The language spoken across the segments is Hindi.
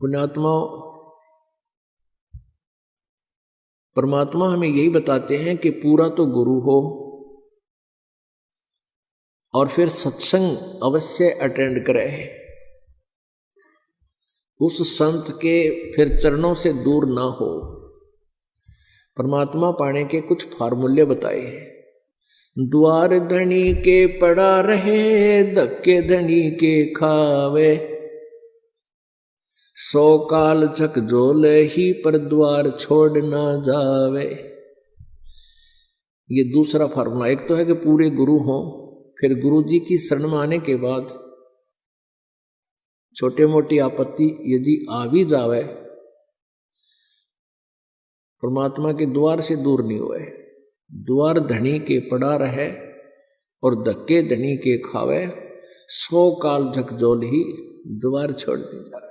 पुण्यात्माओं, परमात्मा हमें यही बताते हैं कि पूरा तो गुरु हो और फिर सत्संग अवश्य अटेंड करे, उस संत के फिर चरणों से दूर ना हो। परमात्मा पाने के कुछ फार्मूले बताए हैं। द्वार धनी के पड़ा रहे, धक्के धनी के खावे, 100 काल झकझोल ही पर द्वार छोड़ ना जावे। ये दूसरा फार्मूला। एक तो है कि पूरे गुरु हों, फिर गुरु जी की शरण में आने के बाद छोटे मोटी आपत्ति यदि आ भी जावे, परमात्मा के द्वार से दूर नहीं हुए। द्वार धनी के पड़ा रहे और धक्के धनी के खावे, 100 काल झकझोल ही द्वार छोड़ दी जावे।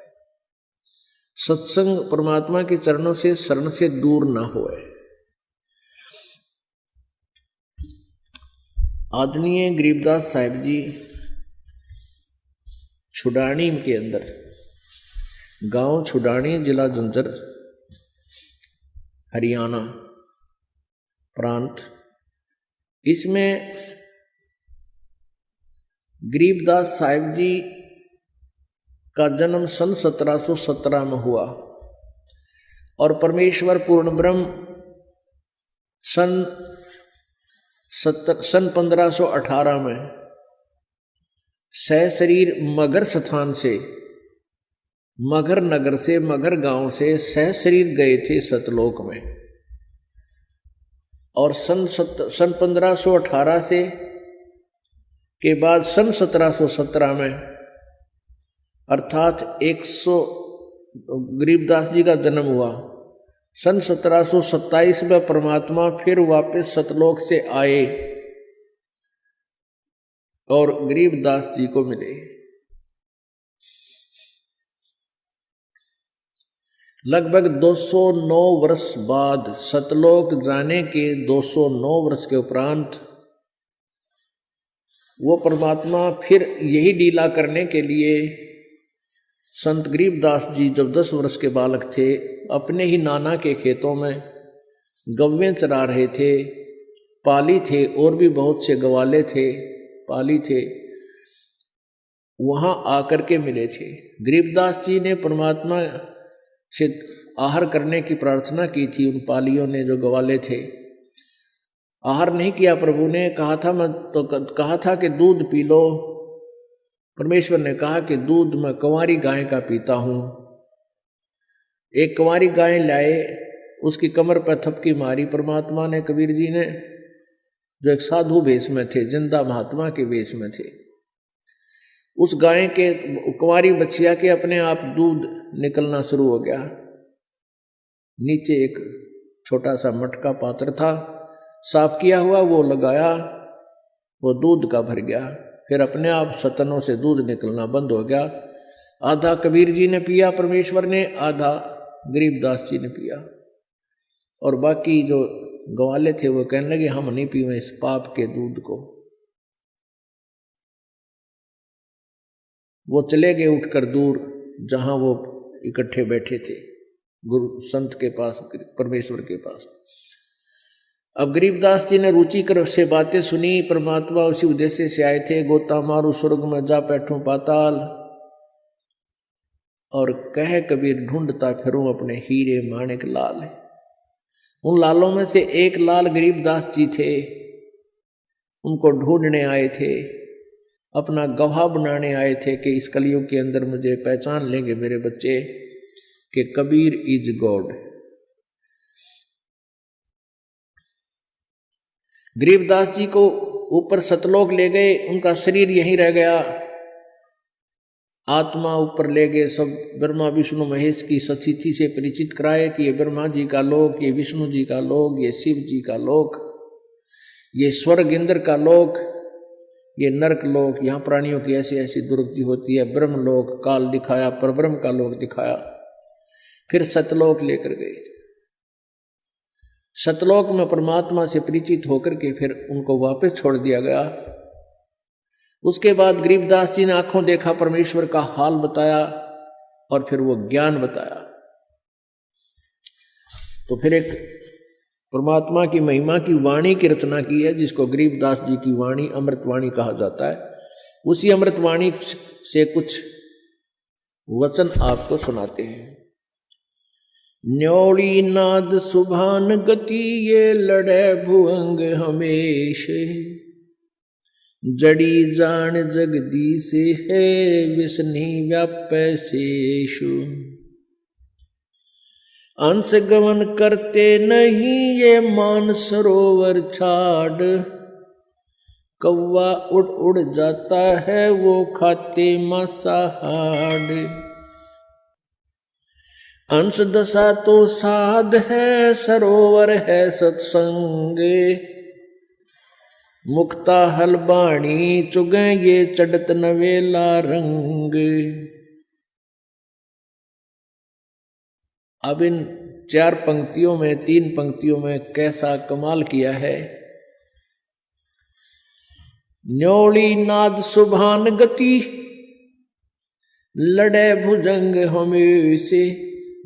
सत्संग परमात्मा के चरणों से शरण से दूर ना होए। आदरणीय गरीबदास साहिब जी छुडानी के अंदर, गांव छुडानी, जिला झुंझुनू, हरियाणा प्रांत, इसमें गरीबदास साहिब जी का जन्म सन 1717 में हुआ और परमेश्वर पूर्ण ब्रह्म सन 1518 में सहशरीर मगर स्थान से, मगर नगर से, मगर गांव से सहशरीर गए थे सतलोक में। और सन 1518 से के बाद सन 1717 में अर्थात 100 गरीबदास जी का जन्म हुआ। सन 1727 में परमात्मा फिर वापस सतलोक से आए और गरीबदास जी को मिले। लगभग 209 वर्ष बाद, सतलोक जाने के 209 वर्ष के उपरांत, वो परमात्मा फिर यही लीला करने के लिए संत गरीबदास जी जब 10 वर्ष के बालक थे, अपने ही नाना के खेतों में गव्वें चरा रहे थे, पाली थे, और भी बहुत से गवाले थे, पाली थे, वहां आकर के मिले थे। गरीबदास जी ने परमात्मा से आहार करने की प्रार्थना की थी। उन पालियों ने, जो गवाले थे, आहार नहीं किया। प्रभु ने कहा था कि दूध पी लो। परमेश्वर ने कहा कि दूध मैं कंवारी गाय का पीता हूं। एक कंवारी गाय लाए, उसकी कमर पर थपकी मारी परमात्मा ने। कबीर जी ने, जो एक साधु वेश में थे, जिंदा महात्मा के वेश में थे, उस गाय के, कंवारी बछिया के अपने आप दूध निकलना शुरू हो गया। नीचे एक छोटा सा मटका पात्र था, साफ किया हुआ, वो लगाया, वो दूध का भर गया। फिर अपने आप सतनों से दूध निकलना बंद हो गया। आधा कबीर जी ने पिया परमेश्वर ने, आधा गरीबदास जी ने पिया। और बाकी जो गवाले थे वो कहने लगे, हम नहीं पीवे इस पाप के दूध को। वो चले गए उठकर दूर, जहां वो इकट्ठे बैठे थे, गुरु संत के पास, परमेश्वर के पास। अब गरीबदास जी ने रुचिकर से बातें सुनी। परमात्मा उसी उद्देश्य से आए थे, गोता मारू स्वर्ग में जा बैठूं पाताल, और कह कबीर ढूंढता फिरूं अपने हीरे माणिक लाल। उन लालों में से एक लाल गरीबदास जी थे, उनको ढूंढने आए थे, अपना गवाह बनाने आए थे कि इस कलयुग के अंदर मुझे पहचान लेंगे मेरे बच्चे कि कबीर इज गॉड। गरीबदास जी को ऊपर सतलोक ले गए, उनका शरीर यहीं रह गया, आत्मा ऊपर ले गए। सब ब्रह्मा विष्णु महेश की सतिथि से परिचित कराए कि ये ब्रह्मा जी का लोक, ये विष्णु जी का लोक, ये शिव जी का लोक, ये स्वर्ग इंद्र का लोक, ये नरक लोक, यहाँ प्राणियों की ऐसी ऐसी दुर्गति होती है। ब्रह्म लोक काल दिखाया, परब्रह्म का लोक दिखाया, फिर सतलोक लेकर गए। सतलोक में परमात्मा से परिचित होकर के फिर उनको वापस छोड़ दिया गया। उसके बाद गरीबदास जी ने आंखों देखा, परमेश्वर का हाल बताया, और फिर वो ज्ञान बताया। तो फिर एक परमात्मा की महिमा की वाणी की रचना की है, जिसको गरीबदास जी की वाणी अमृतवाणी कहा जाता है। उसी अमृतवाणी से कुछ वचन आपको सुनाते हैं। न्योली नाद सुभान गति ये लड़े भुअंग हमेश, जड़ी जान जगदीश है विष्णि व्यापै शेषु। अंश गमन करते नहीं ये मान सरोवर छाड़, कौवा उड़ उड़ जाता है वो खाते मांसाहार। अंश दशा तो साध है सरोवर है सत्संग, मुक्ता हलबाणी चुगे ये चढ़त नवेला रंग। अब इन 4 पंक्तियों में 3 पंक्तियों में कैसा कमाल किया है। न्योली नाद सुभान गति लड़े भुजंग हमेशे,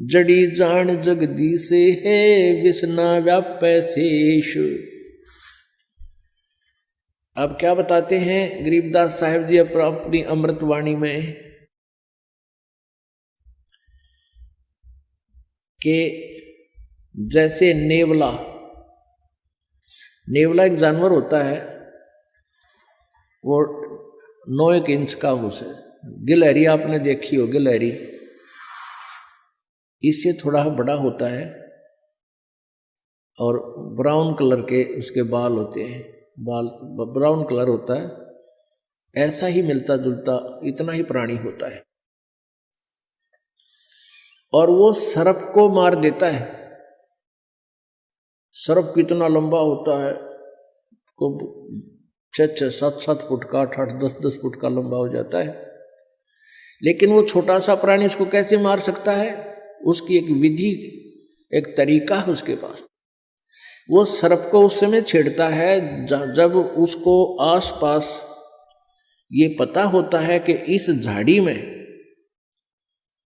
जड़ी जान जगदीश है विष्णा व्यापै शेष। अब क्या बताते हैं गरीबदास साहिब जी अपनी अमृतवाणी में कि जैसे नेवला एक जानवर होता है, वो 9 इंच का हो से, गिलहरी आपने देखी हो, गिलहरी इससे थोड़ा बड़ा होता है और ब्राउन कलर के उसके बाल होते हैं, बाल ब्राउन कलर होता है। ऐसा ही मिलता जुलता इतना ही प्राणी होता है और वो सर्प को मार देता है। सर्प कितना लंबा होता है, को 6-6, 7-7 फुट का, 8-8, 10-10 फुट का लंबा हो जाता है। लेकिन वो छोटा सा प्राणी उसको कैसे मार सकता है? उसकी एक विधि, एक तरीका है उसके पास। वो सर्प को उस समय छेड़ता है जब उसको आसपास ये पता होता है कि इस झाड़ी में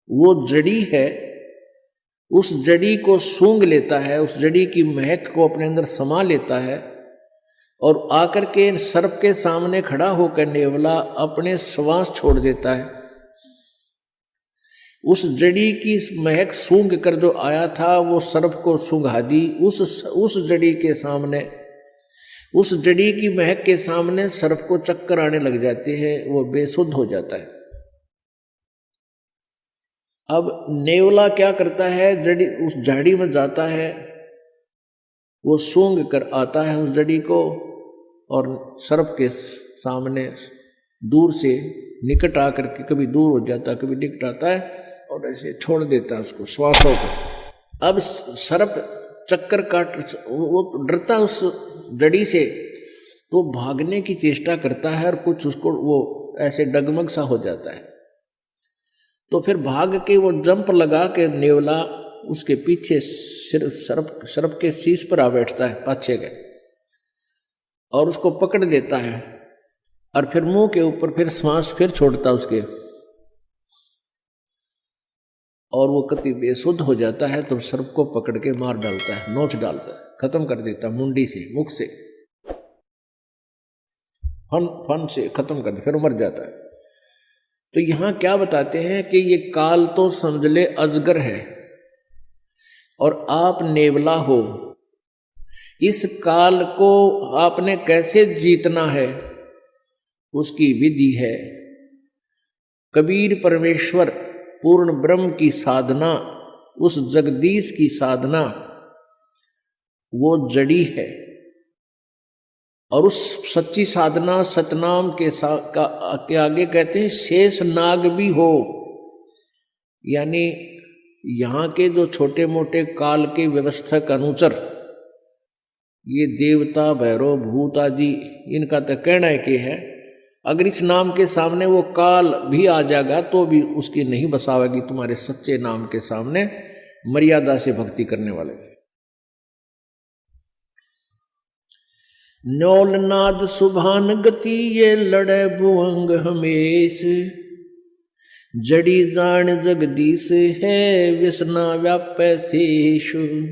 वो जड़ी है, उस जड़ी को सूंघ लेता है, उस जड़ी की महक को अपने अंदर समा लेता है और आकर के सर्प के सामने खड़ा होकर नेवला अपने श्वास छोड़ देता है। उस जड़ी की महक सूंघ कर जो आया था वो सर्प को सूंघा दी। उस जड़ी के सामने, उस जड़ी की महक के सामने सर्प को चक्कर आने लग जाते हैं, वो बेसुध हो जाता है। अब नेवला क्या करता है, जड़ी उस झाड़ी में जाता है, वो सूंघ कर आता है उस जड़ी को और सर्प के सामने दूर से निकट आकर के कभी दूर हो जाता है, कभी निकट आता है और ऐसे छोड़ देता है उसको, श्वासों को। अब सर्प चक्कर काट, वो डरता उस जड़ी से, तो भागने की चेष्टा करता है और कुछ उसको वो ऐसे डगमग सा हो जाता है। तो फिर भाग के वो जंप लगा के नेवला उसके पीछे सर्प के शीश पर आ बैठता है पाछे के और उसको पकड़ देता है और फिर मुंह के ऊपर फिर श्वास फिर छोड़ता उसके और वो कति बेसुध हो जाता है। तो सर्प को पकड़ के मार डालता है, नोच डालता है, खत्म कर देता है मुंडी से, मुख से, फन से खत्म कर दे, फिर मर जाता है। तो यहां क्या बताते हैं कि ये काल तो समझ ले अजगर है और आप नेवला हो। इस काल को आपने कैसे जीतना है उसकी विधि है। कबीर परमेश्वर पूर्ण ब्रह्म की साधना, उस जगदीश की साधना वो जड़ी है और उस सच्ची साधना सतनाम के आगे कहते हैं शेष नाग भी हो। यानी यहाँ के जो छोटे मोटे काल के व्यवस्थक अनुचर, ये देवता भैरव भूत आदि, इनका तो कहना है कि है अगर इस नाम के सामने वो काल भी आ जाएगा तो भी उसकी नहीं बसावेगी तुम्हारे सच्चे नाम के सामने, मर्यादा से भक्ति करने वाले। न्योल नाद सुभान गति ये लड़े भुअंग हमेश, जड़ी जान जगदीश है, व्यसना व्यापै शेषु।